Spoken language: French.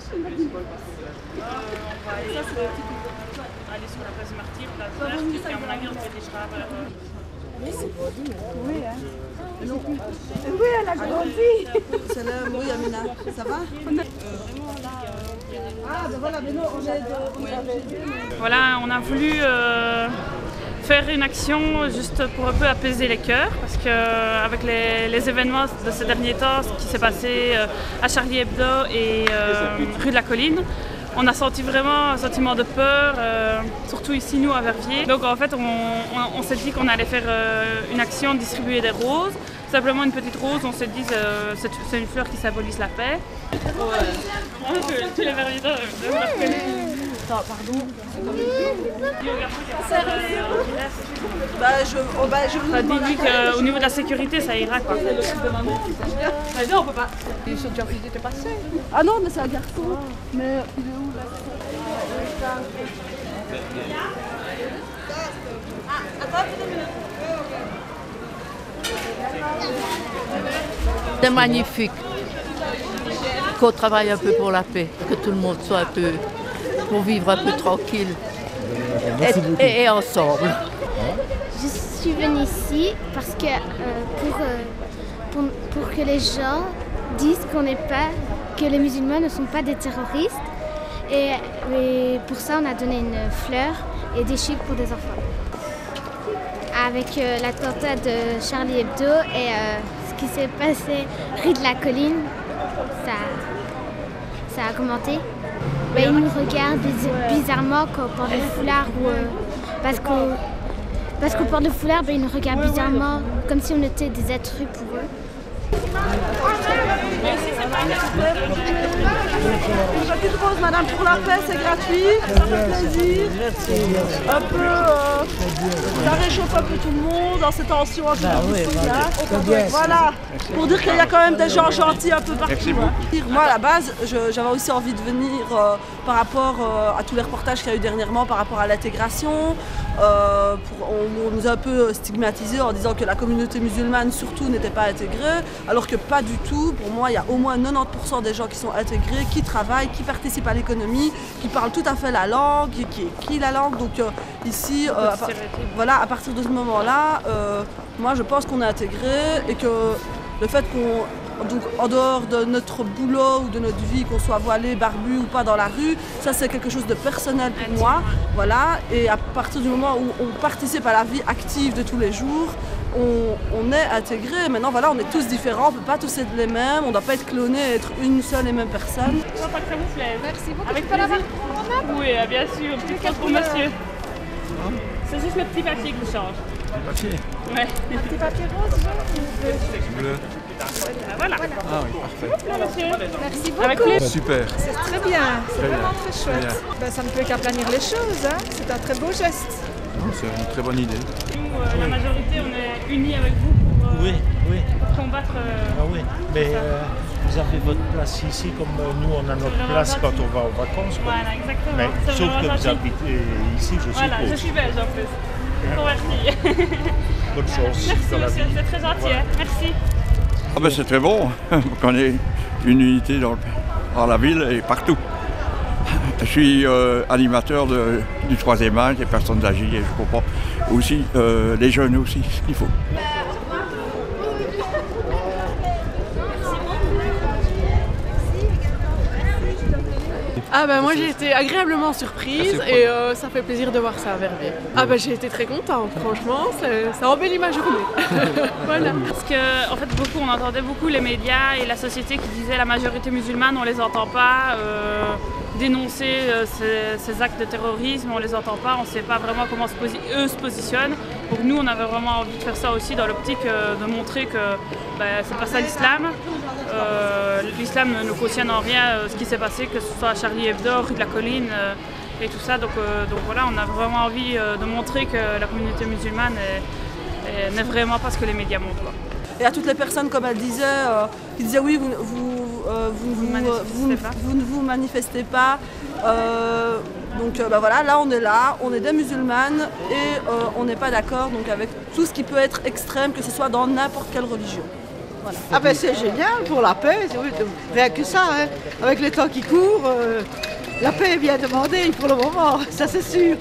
On va aller sur la place Martyr, place verte, et puis à mon avis on redirigera vers... Oui, hein. Oui, elle a grandi. Salam, oui, Amina, ça va? Ah, ben voilà, mais non, on est Voilà, on a voulu faire une action juste pour un peu apaiser les cœurs, parce qu'avec les événements de ces derniers temps, ce qui s'est passé à Charlie Hebdo et rue de la Colline, on a senti vraiment un sentiment de peur, surtout ici nous à Verviers. Donc en fait on s'est dit qu'on allait faire une action, distribuer des roses, simplement une petite rose, on s'est dit c'est une fleur qui symbolise la paix. Tous les Verviers de la reconnaître. Pardon. Je dit qu'au niveau de la sécurité ça ira quoi. non, on peut pas. Ils sont déjà obligés de passer. Ah non, mais c'est un garçon. Mais il est où là? C'est magnifique qu'on travaille un peu pour la paix, que tout le monde soit un peu, pour vivre un peu tranquille et ensemble. Je suis venue ici parce que pour que les gens disent que les musulmans ne sont pas des terroristes. Et pour ça, on a donné une fleur et des chèques pour des enfants. Avec l'attentat de Charlie Hebdo et ce qui s'est passé rue de la Colline, ça a commenté. Ils nous regardent bizarrement quand on porte le foulard parce qu'on porte le foulard, ils nous regardent bizarrement comme si on était des êtres pour eux. Une petite rose, madame, pour la paix, c'est gratuit, ça fait plaisir. Un peu, ça réchauffe un peu tout le monde dans ces tensions un peu Voilà, pour dire qu'il y a quand même des gens gentils un peu partout. Moi, à la base, j'avais aussi envie de venir par rapport à tous les reportages qu'il y a eu dernièrement par rapport à l'intégration. On nous a un peu stigmatisés en disant que la communauté musulmane surtout n'était pas intégrée, alors que pas du tout. Pour moi, il y a au moins 90% des gens qui sont intégrés, qui travaillent, qui participent à l'économie, qui parlent tout à fait la langue, qui écrivent la langue. Donc ici, voilà, à partir de ce moment-là, moi je pense qu'on est intégré et que le fait qu'on... Donc en dehors de notre boulot ou de notre vie, qu'on soit voilé, barbu ou pas dans la rue, ça c'est quelque chose de personnel pour moi. Voilà. Et à partir du moment où on participe à la vie active de tous les jours, on est intégré. Maintenant voilà, on est tous différents, on ne peut pas tous être les mêmes, on ne doit pas être cloné et être une seule et même personne. Je vois pas que ça vous plaise. Merci beaucoup. Avec plaisir. Oui, bien sûr, un petit code pour monsieur. C'est juste le petit papier qui change. Papier? Ouais. Un petit papier rose, Bleu. Voilà. Ah oui, parfait. Monsieur. Merci beaucoup. Avec plaisir. Super. C'est très bien, c'est vraiment très chouette. Ça ne peut qu'aplanir les choses, hein. C'est un très beau geste. C'est une très bonne idée. Nous, la majorité, on est unis avec vous pour combattre... Ah oui, mais vous avez votre place ici comme nous on a notre place quand on va aux vacances. Quoi. Voilà, exactement. Mais sauf que vous gentil. habitez ici, je suppose. Voilà, je suis belge en plus. Merci. Bonne chance Merci dans la monsieur, vie. c'est très gentil. Voilà. Hein. Merci. Ah ben c'est très bon qu'on ait une unité dans la ville et partout. Je suis animateur du 3e âge, des personnes âgées, et je comprends aussi les jeunes aussi, ce qu'il faut. Ah bah moi j'ai été agréablement surprise et ça fait plaisir de voir ça à Verviers. Ah bah j'ai été très contente, franchement, ça embellit ma journée. Voilà. Parce que en fait on entendait beaucoup les médias et la société qui disaient la majorité musulmane on les entend pas dénoncer ces actes de terrorisme, on les entend pas, on sait pas vraiment comment eux se positionnent. Donc nous on avait vraiment envie de faire ça aussi dans l'optique de montrer que c'est pas ça l'islam. L'islam ne cautionne en rien ce qui s'est passé, que ce soit à Charlie Hebdo, rue de la Colline et tout ça. Donc voilà, on a vraiment envie de montrer que la communauté musulmane n'est vraiment pas ce que les médias montrent. Quoi. Et à toutes les personnes, comme elle disait, qui disaient oui, vous ne vous manifestez pas. Donc voilà, là on est des musulmanes et on n'est pas d'accord donc avec tout ce qui peut être extrême, que ce soit dans n'importe quelle religion. Voilà. Ah ben c'est génial pour la paix, oui, rien que ça, hein. Avec les temps qui courent, la paix est bien demandée pour le moment, ça c'est sûr.